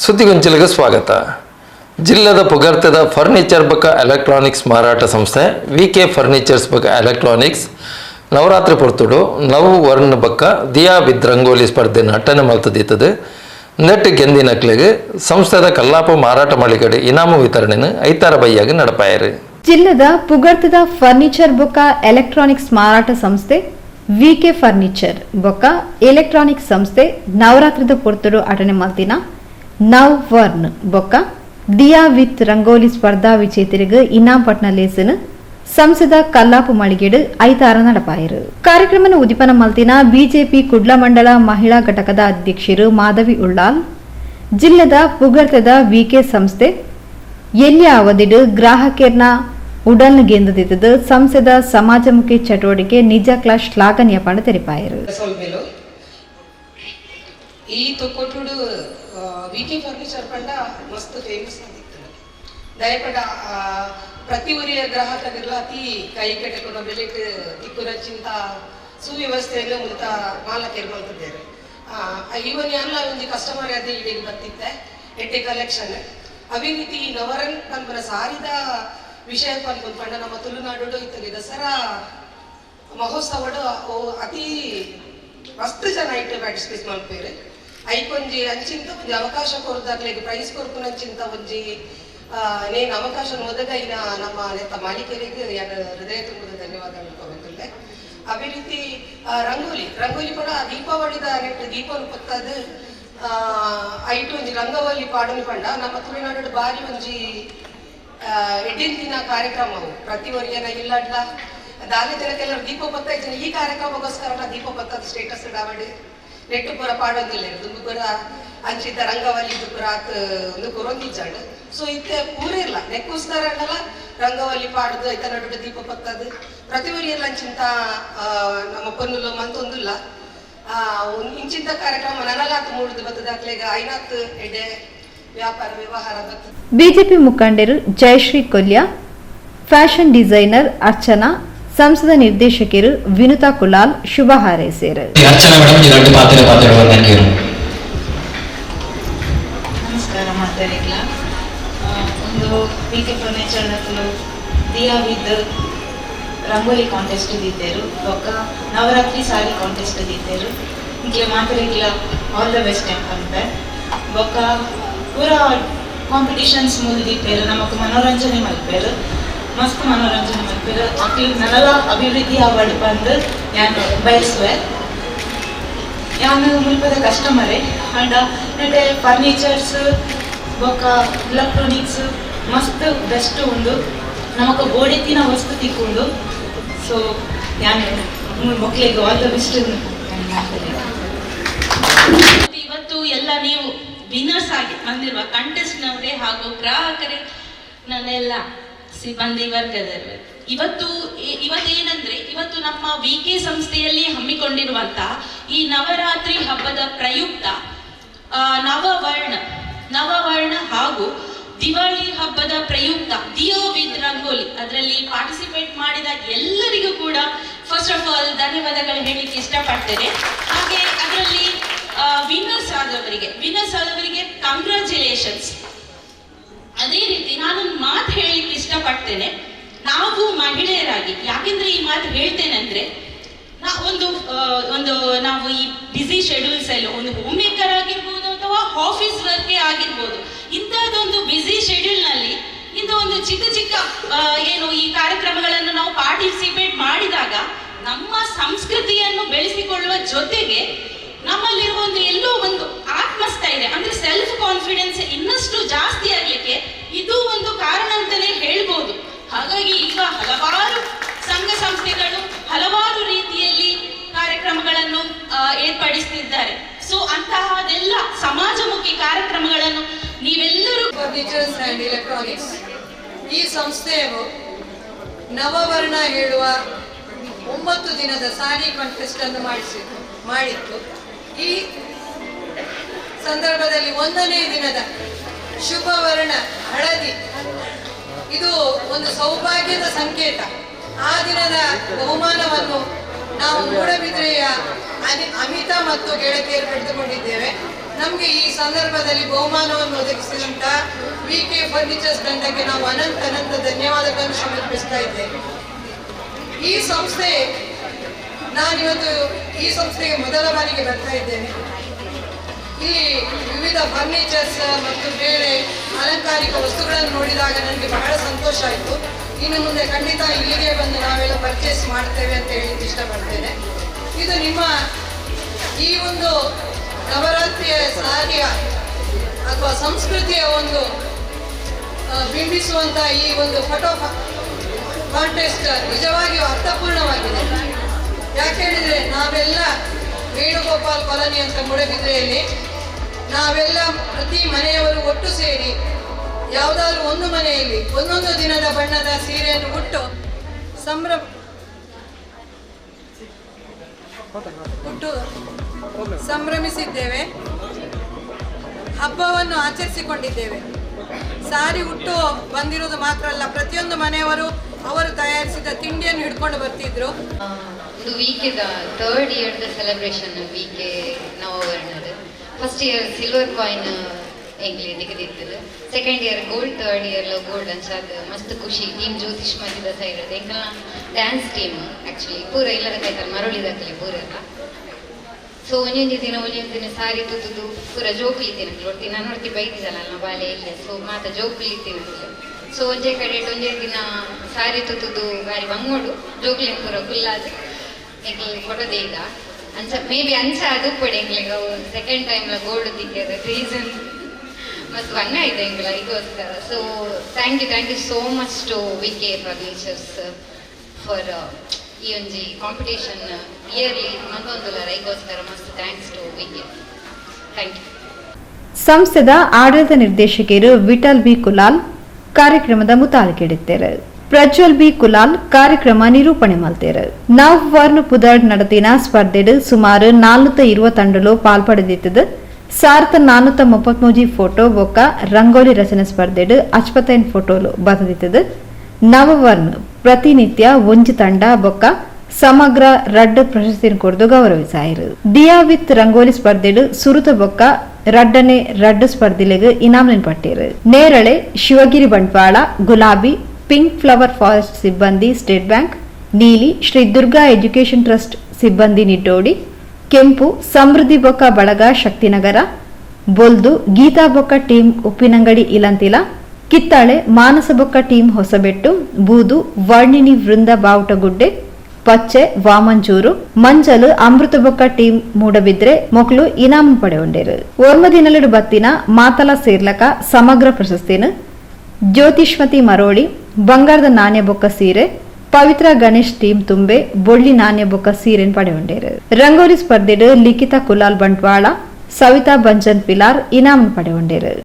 ಸುದ್ದಿಗೊಂಚಲಿಗೆ ಸ್ವಾಗತ. ಜಿಲ್ಲೆದ ಪುಗರ್ತದ ಫರ್ನಿಚರ್ ಬಕ ಎಲೆಕ್ಟ್ರಾನಿಕ್ಸ್ ಮಾರಾಟ ಸಂಸ್ಥೆ ವಿಕೆ ಫರ್ನಿಚರ್ಸ್ ಬಕ ಎಲೆಕ್ಟ್ರಾನಿಕ್ಸ್ ನವರಾತ್ರಿ ಪೊರ್ತುಡು ನವ ವರ್ಣ ಬಕ್ಕ ದಿಯಾ ವಿತ್ ರಂಗೋಲಿ ಸ್ಪರ್ಧೆ ಅಟ್ಟನೆ ಮಲ್ತದಿತ್ತದು ನೆಟ್ ಗೆಂದಿನಕ್ಲೆಗೆ ಸಂಸ್ಥೆದ ಕಲ್ಲಾಪ ಮಾರಾಟ ಮಳಿಗಡೆ ಇನಾಮು ವಿತರಣೆಯನ್ನು ಐತಾರ ಬೈಯಾಗಿ ನಡಪಾಯರು. ಜಿಲ್ಲೆದ ಪುಗರ್ತದ ಫರ್ನಿಚರ್ ಬೊಕ್ಕ ಎಲೆಕ್ಟ್ರಾನಿಕ್ಸ್ ಮಾರಾಟ ಸಂಸ್ಥೆ ವಿಕೆ ಫರ್ನಿಚರ್ ಬೊಕ್ಕ ಎಲೆಕ್ಟ್ರಾನಿಕ್ಸ್ ಸಂಸ್ಥೆ ನವರಾತ್ರಿದ ಪೊರ್ತುಡು ಅಟನೆ ಮಲ್ತಿನ ನವ್ ವರ್ನ್ ಬೊಕ್ಕ ದಿಯಾ ವಿತ್ ರಂಗೋಲಿ ಸ್ಪರ್ಧಾ ವಿಜೇತರಿಗೆ ಇನಾಮ್ ಪಟ್ನ ಲೇಸನ್ ಸಂಸದ ಕಲ್ಲಾಪು ಮಳಿಗೆಡು ಐತಾರ ನಡಪಾಯರು. ಕಾರ್ಯಕ್ರಮ ಉದಿಪನ ಮಲ್ತಿನ ಬಿಜೆಪಿ ಕುಡ್ಲ ಮಂಡಲ ಮಹಿಳಾ ಘಟಕದ ಅಧ್ಯಕ್ಷರು ಮಾಧವಿ ಉಳ್ಳಾಲ್ ಜಿಲ್ಲೆದ ಪುಗರ್ತದ ವಿಕೆ ಸಂಸ್ಥೆ ಎಲ್ಲಿ ಅವಧಿಡು ಗ್ರಾಹಕರ್ನ ಉಡಲ್ನ ಗೆಂದದಿದ್ದದು ಸಂಸದ ಸಮಾಜಮುಖಿ ಚಟುವಟಿಕೆ ನಿಜಕ್ಲ ಶ್ಲಾಘನೀಯ ಪಂಡ ತೆರಿಪಾಯರು. ಈ ತೊಕೊಟ್ಟುಡು ವಿಕೆ ಫರ್ನಿಚರ್ ಪಂಡ ಮಸ್ತ್ ಫೇಮಸ್ ಆಗಿತ್ತು. ದಯಪಡ ಪ್ರತಿ ಊರಿಯ ಗ್ರಾಹಕರಿಗೆಲ್ಲ ಅತಿ ಕೈ ಕೆಟ್ಟಕೊಂಡು ಬೆಲೆಟ್ ತಿಕ್ಕುರಚ್ಚಿಂತ ಸುವ್ಯವಸ್ಥೆಯನ್ನು ಮುಂತ ಮಾಲಕರು ಮಾಡ್ತಿದ್ದಾರೆ. ಇವನ್ ಎಲ್ಲ ಒಂದು ಕಸ್ಟಮರ್ ಅದೇ ಇಲ್ಲಿಗೆ ಬರ್ತಿದ್ದೆ ಎಟ್ಟೆ ಕಲೆಕ್ಷನ್ ಅಭಿವೃದ್ಧಿ ನವರನ್ ಪನ್ಪನ ಸಾರಿದ ವಿಷಯ ಪಂಡ ನಮ್ಮ ತುಳುನಾಡು ಇತ್ತಲ್ಲಿ ದಸರಾ ಮಹೋತ್ಸವಡು ಅತಿ ಮಸ್ತ್ ಜನ ಇಟ್ಟು ಪಾರ್ಟಿಸಿಪೇಟ್ ಮಾಡ್ತಾರೆ. ಐಕೊಂಜಿ ಅಂಚಿಂತ ಒಂಜಿ ಅವಕಾಶ ಕೊರದಾಗ್ಲಿಗೆ ಪ್ರೈಸ್ ಕೊರ್ಪುನಂಚಿಂತ ಒಂಜಿ ನೇನು ಅವಕಾಶ ಒದಗ ಇನ್ನ ನಮ್ಮ ನೆತ್ತ ಮಾಲೀಕರಿಗೆ ಹೃದಯ ತುಂಬದ ಧನ್ಯವಾದ ಹೇಳ್ಕೋಬೇಕಲ್ಲೇ. ಅದೇ ರೀತಿ ರಂಗೋಲಿ ಕೂಡ ದೀಪಾವಳಿದ ನೆಟ್ಟು ದೀಪವನ್ನು ಪತ್ತದು ಐಟು ಒಂಜಿ ರಂಗವಲ್ಲಿ ಪಾಡನು ಪಂಡ ನಮ್ಮ ತುಳುನಾಡು ಬಾರಿ ಒಂಜಿ ಎಡ್ಡಿನ ದಿನ ಕಾರ್ಯಕ್ರಮವು ಪ್ರತಿ ವರ್ಷನ ಇಲ್ಲಡ್ಲ ದಾಲೆ ಜನಕ್ಕೆಲ್ಲರೂ ದೀಪ ಪತ್ತ ಇದ್ದೀನಿ. ಈ ಕಾರ್ಯಕ್ರಮಕ್ಕೋಸ್ಕರ ದೀಪ ಪತ್ತದ ಸ್ಟೇಟಸ್ ಇಡಾವಡು ನೆಟ್ಟು ಪುರ ಪಾಡೋದಿಲ್ಲ ದುಂದು ಪುರ ಅಂಚಿದ್ದ ರಂಗವಲ್ಲಿ ಪುರ ಒಂದು ಕೊರೊಂದಿಜ್ಜಾಡು. ಸೊ ಇತ್ತೆ ಪೂರ ಇಲ್ಲ ನೆಕ್ಕೋಸ್ಕರ ಅಂಡಲ್ಲ ರಂಗವಲ್ಲಿ ಪಾಡುದು ಐತ ನಡು ದೀಪ ಪತ್ತದು ಪ್ರತಿ ಊರಿಯಲ್ಲ ಅಂಚಿಂತ ನಮ್ಮ ಪನ್ನುಲು ಮಂತೊಂದಿಲ್ಲ ಇಂಚಿಂತ ಕಾರ್ಯಕ್ರಮ ನನಲಾತ್ ಮೂಡುದು ಬತ್ತದಾಗ್ಲೇಗ ಐನಾತ್ ಎಡೆ ವ್ಯಾಪಾರ ವ್ಯವಹಾರ ಬರ್ತದೆ. ಬಿಜೆಪಿ ಮುಖಂಡರು ಜಯಶ್ರೀ ಕೊಲ್ಯ, ಫ್ಯಾಷನ್ ಡಿಸೈನರ್ ಅರ್ಚನಾ, ಸಂಸದ ನಿರ್ದೇಶಕರು ವಿನುತಾ ಕುಲಾಲ್ ಶುಭ ಹಾರೈಸಿದರು. ನಮಸ್ಕಾರ ಮಾತಾಡಿಲ್ಲ. ಒಂದು VK furniture diya with rangoli contest ಇದ್ದಿದ್ದರು ಬೊಕ್ಕ ನವರಾತ್ರಿ ಸಾರಿ ಕಾಂಟೆಸ್ಟ್ ಇದ್ದಿದ್ದರು ಇಂಕ್ಲೆ ಮಾತಾಡಿಲ್ಲ. ಆಲ್ ದ ಬೆಸ್ಟ್ ಅಂತ ಬೊಕ್ಕ ಪೂರ ಕಾಂಪಿಟಿಷನ್ಸ್ ಮುಗಿದಿಪ್ಪೇರು ನಮಕ್ ಮನೋರಂಜನೆ ಮಲ್ಪೇರು ಮಸ್ತ್ ಮನೋರಂಜನೆ ಮಲ್ಪೇರು ಅಕ್ಲಿ ನನಲ ಅಭಿವೃದ್ಧಿ ಅವಾರ್ಡ್ ಬಂದು ನಾನು ಬಯಸುವೆ. ನಾನು ಮುಲ್ಪದ ಕಸ್ಟಮರೇ ಅಂಡ್ ನೆಟ್ಟೆ ಫರ್ನಿಚರ್ಸ್ ಬೊಕ್ಕ ಎಲೆಕ್ಟ್ರಾನಿಕ್ಸ್ ಮಸ್ತ್ ಬೆಸ್ಟ್ ಉಂಡು ನಮಕ್ ಬೋಡಿತ್ತಿನ ವಸ್ತು ತಿಕ್ಕೊಂಡು. ಸೊ ನಾನು ಮಕ್ಕಳಿಗೆ ಆಲ್ ದ ಬೆಸ್ಟ್. ಇವತ್ತು ಎಲ್ಲ ನೀವು ವಿನ್ನರ್ಸ್ ಆಗಿ ಬಂದಿರುವ ಕಂಟೆಸ್ಟ್ನವರೇ ಹಾಗೂ ಗ್ರಾಹಕರೇ ನನ್ನೆಲ್ಲ ಸಿಬ್ಬಂದಿ ವರ್ಗದವರು. ಇವತ್ತೇನಂದ್ರೆ ಇವತ್ತು ನಮ್ಮ ವಿಕೆ ಸಂಸ್ಥೆಯಲ್ಲಿ ಹಮ್ಮಿಕೊಂಡಿರುವಂತಹ ಈ ನವರಾತ್ರಿ ಹಬ್ಬದ ಪ್ರಯುಕ್ತ ನವವರ್ಣ ಹಾಗೂ ದಿವಾಳಿ ಹಬ್ಬದ ಪ್ರಯುಕ್ತ ದಿಯೋ ವಿತ್ ರಂಗೋಲಿ ಅದರಲ್ಲಿ ಪಾರ್ಟಿಸಿಪೇಟ್ ಮಾಡಿದ ಎಲ್ಲರಿಗೂ ಕೂಡ ಫಸ್ಟ್ ಆಫ್ ಆಲ್ ಧನ್ಯವಾದಗಳು ಹೇಳಲಿಕ್ಕೆ ಇಷ್ಟಪಡ್ತೇನೆ. ಹಾಗೆ ಅದರಲ್ಲಿ ವಿನ್ನರ್ಸ್ ಆದವರಿಗೆ ಕಂಗ್ರಾಚುಲೇಷನ್ಸ್. ಅದೇ ರೀತಿ ನಾನೊಂದು ಮಾತು ಹೇಳಲಿಕ್ಕೆ ಇಷ್ಟಪಡ್ತೇನೆ. ನಾವು ಮಹಿಳೆಯರಾಗಿ ಯಾಕೆಂದ್ರೆ ಈ ಮಾತು ಹೇಳ್ತೇನೆ ಅಂದ್ರೆ ನಾವು ಈ ಬ್ಯುಸಿ ಶೆಡ್ಯೂಲ್ಸ್ ಅಲ್ಲಿ ಒಂದು ಹೋಮ್ ಮೇಕರ್ ಆಗಿರ್ಬೋದು ಅಥವಾ ಆಫೀಸ್ ವರ್ಕ್ ಆಗಿರ್ಬೋದು, ಇಂತಹದೊಂದು ಬ್ಯುಸಿ ಶೆಡ್ಯೂಲ್ ನಲ್ಲಿ ಇಂಥ ಒಂದು ಚಿಕ್ಕ ಏನು ಈ ಕಾರ್ಯಕ್ರಮಗಳನ್ನು ನಾವು ಪಾರ್ಟಿಸಿಪೇಟ್ ಮಾಡಿದಾಗ ನಮ್ಮ ಸಂಸ್ಕೃತಿಯನ್ನು ಬೆಳೆಸಿಕೊಳ್ಳುವ ಜೊತೆಗೆ ನಮ್ಮಲ್ಲಿರುವ ಎಲ್ಲೋ ಒಂದು ಆತ್ಮಸ್ಥೈರ್ಯ ಅಂದ್ರೆ ಸೆಲ್ಫ್ ಕಾನ್ಫಿಡೆನ್ಸ್ ಇನ್ನಷ್ಟು ಜಾಸ್ತಿ ಆಗ್ಲಿಕ್ಕೆ ಇದು ಒಂದು ಕಾರಣ ಅಂತಾನೆ ಹೇಳ್ಬೋದು. ಹಾಗಾಗಿ ಈಗ ಹಲವಾರು ಸಂಘ ಸಂಸ್ಥೆಗಳು ಹಲವಾರು ರೀತಿಯಲ್ಲಿ ಕಾರ್ಯಕ್ರಮಗಳನ್ನು ಏರ್ಪಡಿಸುತ್ತಿದ್ದಾರೆ. ಸೊ ಅಂತಹದೆಲ್ಲ ಸಮಾಜಮುಖಿ ಕಾರ್ಯಕ್ರಮಗಳನ್ನು ನೀವೆಲ್ಲರೂ ಫರ್ನಿಚರ್ಸ್ ಅಂಡ್ ಎಲೆಕ್ಟ್ರಾನಿಕ್ಸ್ ಈ ಸಂಸ್ಥೆಯು ನವವರ್ಣ ಹೇಳುವ 9 ದಿನದ ಸಾರಿ ಕಾಂಟೆಸ್ಟ್ ಅನ್ನು ಮಾಡಿತ್ತು. ಈ ಸಂದರ್ಭದಲ್ಲಿ 1ನೇ ದಿನದ ಶುಭವರ್ಣ ಹಳದಿ, ಇದು ಒಂದು ಸೌಭಾಗ್ಯದ ಸಂಕೇತ. ಆ ದಿನದ ಬಹುಮಾನವನ್ನು ನಾವು ಮೂಡಬಿದ್ರೆಯ ಅಮಿತಾ ಮತ್ತು ಗೆಳತಿಯರು ಪಡೆದುಕೊಂಡಿದ್ದೇವೆ. ನಮಗೆ ಈ ಸಂದರ್ಭದಲ್ಲಿ ಬಹುಮಾನವನ್ನು ಒದಗಿಸಿದಂಥ VK ಫರ್ನಿಚರ್ಸ್ ತಂಡಕ್ಕೆ ನಾವು ಅನಂತ ಧನ್ಯವಾದಗಳನ್ನು ಸಮರ್ಪಿಸ್ತಾ ಇದ್ದೇವೆ. ಈ ಸಂಸ್ಥೆ ನಾನಿವತ್ತು ಈ ಸಂಸ್ಥೆಗೆ ಮೊದಲ ಬಾರಿಗೆ ಬರ್ತಾ ಇದ್ದೇನೆ. ಇಲ್ಲಿ ವಿವಿಧ ಫರ್ನಿಚರ್ಸ್ ಮತ್ತು ಬೇರೆ ಅಲಂಕಾರಿಕ ವಸ್ತುಗಳನ್ನು ನೋಡಿದಾಗ ನನಗೆ ಬಹಳ ಸಂತೋಷ ಆಯಿತು. ಇನ್ನು ಮುಂದೆ ಖಂಡಿತ ಇಲ್ಲಿಗೆ ಬಂದು ನಾವೆಲ್ಲ ಪರ್ಚೇಸ್ ಮಾಡ್ತೇವೆ ಅಂತ ಹೇಳಿ ಇಷ್ಟಪಡ್ತೇನೆ. ಇದು ನಿಮ್ಮ ಈ ಒಂದು ನವರಾತ್ರಿಯ ಸಾರಿಯ ಅಥವಾ ಸಂಸ್ಕೃತಿಯ ಒಂದು ಬಿಂಬಿಸುವಂಥ ಈ ಒಂದು ಫೋಟೋ ಕಾಂಟೆಸ್ಟ್ ನಿಜವಾಗಿಯೂ ಅರ್ಥಪೂರ್ಣವಾಗಿದೆ. ಯಾಕೆ ಹೇಳಿದರೆ ನಾವೆಲ್ಲ ವೇಣುಗೋಪಾಲ್ ಕಾಲೋನಿ ಅಂತ ಮೂಡಬಿದ್ರೆಯಲ್ಲಿ ನಾವೆಲ್ಲ ಪ್ರತಿ ಮನೆಯವರು ಒಟ್ಟು ಸೇರಿ ಯಾವುದಾದ್ರೂ ಒಂದು ಮನೆಯಲ್ಲಿ ಒಂದೊಂದು ದಿನದ ಬಣ್ಣದ ಸೀರೆಯನ್ನು ಉಟ್ಟು ಸಂಭ್ರಮಿಸಿದ್ದೇವೆ, ಹಬ್ಬವನ್ನು ಆಚರಿಸಿಕೊಂಡಿದ್ದೇವೆ. ಸಾರಿ ಉಟ್ಟು ಬಂದಿರೋದು ಮಾತ್ರ ಅಲ್ಲ, ಪ್ರತಿಯೊಂದು ಮನೆಯವರು ಅವರು ತಯಾರಿಸಿದ ತಿಂಡಿಯನ್ನು ಹಿಡ್ಕೊಂಡು ಬರ್ತಿದ್ರು. ಇದು ವೀಕೆದ 3rd ಇಯರ್ದ ಸೆಲೆಬ್ರೇಷನ್ ವೀಕೆ ನವವರ್ಣದ. ಫಸ್ಟ್ ಇಯರ್ ಸಿಲ್ವರ್ ಕಾಯಿನ್ ಎಂಗ್ಲಿ ತೆಗೆದಿರ್ತದೆ, 2nd ಇಯರ್ ಗೋಲ್ಡ್, 3rd ಇಯರ್ಲ ಗೋಲ್ಡ್ ಅನ್ಸಾದ ಮಸ್ತ್ ಖುಷಿ. ಟೀಮ್ ಜ್ಯೋತಿಷ್ ಮಧ್ಯದ ಸೈಡ್ ಎಂಕಲ್ನ ಡ್ಯಾನ್ಸ್ ಟೀಮ್ ಆ್ಯಕ್ಚುಲಿ ಪೂರ ಇಲ್ಲದ ಕೈತಾರೆ ಮರಳಿದಾಕಲಿ ಪೂರೆಲ್ಲ. ಸೊ ಒಂದೊಂದು ದಿನ ಸಾರಿ ತುತ್ತುದು ಪೂರ ಜೋಕ್ಲಿ ತಿನ್ನಕ್ಕೆ ನಾನು ನೋಡ್ತಿ ಬೈತಿದ್ದಲ್ಲ ನಮ್ಮ ಬಾಲೆ ಇಲ್ಲ. ಸೊ ಮಾತ ಜೋಕ್ಲಿ ತಿನ್ನಕ್ಕೆ ಸೊ ಒಂದೇ ಕಡೆ ಒಂದೇ ದಿನ ಸಾರಿ ತುತ್ತುದು ಬಾರಿ ಬಂಗೋಡು ಜೋಕ್ಲಿ ಪೂರ ಫುಲ್ಲಾದ ಎಂಗ್ಲಿಗೆ ಕೊಡೋದೇ ಇಲ್ಲ ಅಂಚ ಮೇ ಬಿ ಅಂಚ ಅದು ಪಡೆ ಎಂಗ್ಲಿಗೆ ಅವು 2nd ಟೈಮ್ಲ ಗೋಲ್ಡ್ ತಿಕ್ಕಿದ ರೀಸನ್ ಮತ್ತು ಬಂಗ ಇದೆ ಎಂಗ್ಲ ಇದಕ್ಕೋಸ್ಕರ. So thank you so much to VK furnitures for ಈ ಒಂಜಿ ಕಾಂಪಿಟೇಷನ್ ಇಯರ್ಲಿ ಮಂದೊಂದುಲ ರೈಗೋಸ್ಕರ ಮಸ್ತ್ thanks to VK. Thank you. ಸಂಸ್ಥೆದ ಆಡಳಿತ ನಿರ್ದೇಶಕರು ವಿಠಲ್ ಬಿ ಕುಲಾಲ್ ಕಾರ್ಯಕ್ರಮದ ಮುತಾಲಿಕೆಡಿದ್ದಾರೆ. ಪ್ರಜ್ವಲ್ ಬಿ ಕುಲಾಲ್ ಕಾರ್ಯಕ್ರಮ ನಿರೂಪಣೆ ಮಾಡ್ತಾರೆ. ನವ್ ವರ್ಣ ಪುದರ್ நடத்தின ಸ್ಪರ್ಧೆಡ್ ಸುಮಾರು 420 ತಂಡಲು ಪಾಲ್ಪಡೆದಿತ್ತದು. 1433 ಫೋಟೋ ಬೊಕ್ಕ ರಂಗೋಲಿ ರಚನೆ ಸ್ಪರ್ಧೆಡ್ 55 ಫೋಟೋಲು ಬರೆದಿತ್ತದು. ನವವರ್ಣ ಪ್ರತಿನಿತ್ಯ ಒಂಜಿ ತಂಡ ಬೊಕ್ಕ ಸಮಗ್ರ ರಡ್ಡ್ ಪ್ರಶಸ್ತಿಯನ್ನು ಕೊಡ್ದು ಗೌರವಿಸಾಯಿರು. ದಿಯಾ ವಿತ್ ರಂಗೋಲಿ ಸ್ಪರ್ಧೆಡ್ ಸುರುತ ಬೊಕ್ಕ ರಡ್ಡನೆ ರಡ್ಡ್ ಸ್ಪರ್ಧೆಲೆಗ್ ಇನಾಮನ್ ಪಟ್ಟೇರು. ನೇರಳೆ ಶಿವಗಿರಿ ಬಂಟ್ವಾಳ, ಗುಲಾಬಿ ಪಿಂಕ್ ಫ್ಲವರ್ ಫಾರೆಸ್ಟ್ ಸಿಬ್ಬಂದಿ ಸ್ಟೇಟ್ ಬ್ಯಾಂಕ್, ನೀಲಿ ಶ್ರೀ ದುರ್ಗಾ ಎಜುಕೇಶನ್ ಟ್ರಸ್ಟ್ ಸಿಬ್ಬಂದಿ ನಿಟ್ಟೋಡಿ, ಕೆಂಪು ಸಮೃದ್ಧಿ ಬೊಕ್ಕ ಬಳಗ ಶಕ್ತಿನಗರ, ಬೊಲ್ದು ಗೀತಾ ಬೊಕ್ಕ ಟೀಮ್ ಉಪ್ಪಿನಂಗಡಿ ಇಲಂತಿಲ, ಕಿತ್ತಾಳೆ ಮಾನಸ ಬೊಕ್ಕ ಟೀಮ್ ಹೊಸಬೆಟ್ಟು, ಬೂದು ವರ್ಣಿನಿ ವೃಂದ ಬಾವುಟಗುಡ್ಡೆ, ಪಚ್ಚೆ ವಾಮಂಚೂರು, ಮಂಜಲು ಅಮೃತ ಬೊಕ್ಕ ಟೀಮ್ ಮೂಡಬಿದ್ರೆ ಮೊಕ್ಲು ಇನಾಮನ್ ಪಡೆಯುಂಡೇರು. ಒರ್ಮದಿನಲೆಡು ಬತ್ತಿನ ಮಾತಲ ಸೇರ್ಲಕ ಸಮಗ್ರ ಪ್ರಶಸ್ತಿನ ಜ್ಯೋತಿಷ್ಮತಿ ಮರೋಳಿ ಬಂಗಾರದ ನಾಣ್ಯ ಬೊಕ್ಕ ಸೀರೆ, ಪವಿತ್ರ ಗಣೇಶ್ ಟೀಮ್ ತುಂಬೆ ಬೊಳ್ಳಿ ನಾಣ್ಯ ಬೊಕ್ಕ ಸೀರೆನ್ ಪಡೆಯುಂಡೇರು. ರಂಗೋಲಿ ಸ್ಪರ್ಧೆಡ್ ಲಿಖಿತ ಕುಲಾಲ್ ಬಂಟ್ವಾಳ, ಸವಿತಾ ಬಂಜನ್ ಪಿಲಾರ್ ಇನಾಮನ್ ಪಡೆಯುಂಡೇರು.